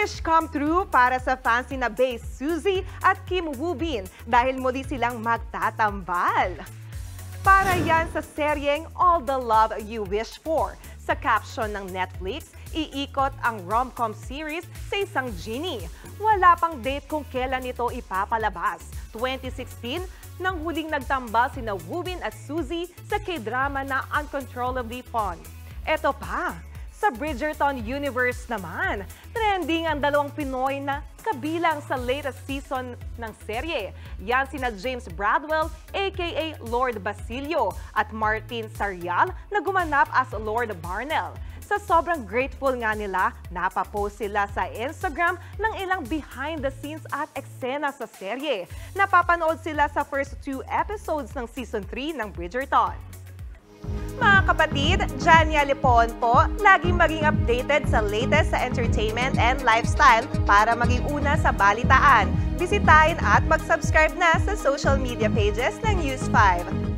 Wish come true para sa fancy na Bae Suzy at Kim Woo Bin dahil muli silang magtatambal. Para yan sa seryeng All the Love You Wish For. Sa caption ng Netflix, iikot ang rom-com series sa isang genie. Wala pang date kung kailan ito ipapalabas. 2016, nang huling nagtambal sina Woo Bin at Suzy sa K-drama na Uncontrollably Fond. Eto pa, sa Bridgerton universe naman, trending ang dalawang Pinoy na kabilang sa latest season ng serye. Yan sina James Bradwell aka Lord Basilio at Martin Sarial na gumanap as Lord Barnell. Sa sobrang grateful nga nila, napapost sila sa Instagram ng ilang behind the scenes at eksena sa serye. Napapanood sila sa first 2 episodes ng season 3 ng Bridgerton. Mga kapatid, Jania Lipon po, laging maging updated sa latest sa entertainment and lifestyle para maging una sa balitaan. Bisitahin at mag-subscribe na sa social media pages ng News 5.